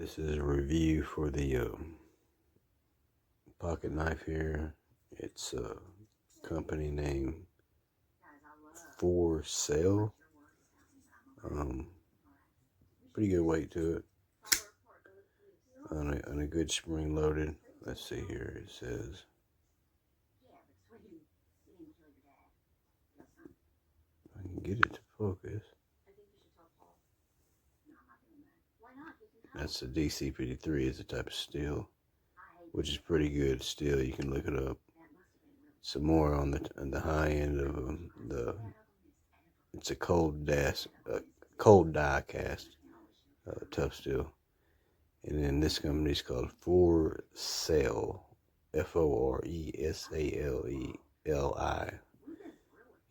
This is a review for the pocket knife here. It's a company name FORESAIL. Pretty good weight to it. On a good spring loaded. Let's see here. It says I can get it to focus. That's the DC53 is a type of steel, which is pretty good steel. You can look it up. Some more on the high end of it's a cold die cast tough steel. And then this company is called FORESAIL, FORESAIL.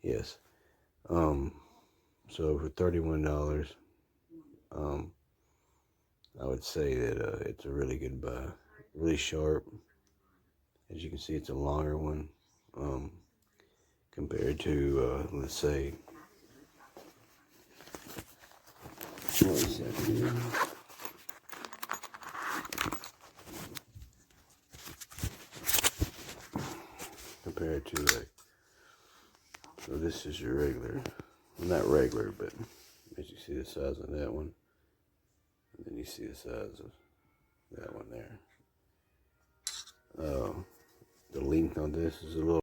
Yes. So for $31, I would say that it's a really good buy. Really sharp. As you can see, it's a longer one compared to, let's say, what is that here? Compared to so this is your regular, well, not regular, but as you see the size of that one, and then you see the size of that one there. The length on this is a little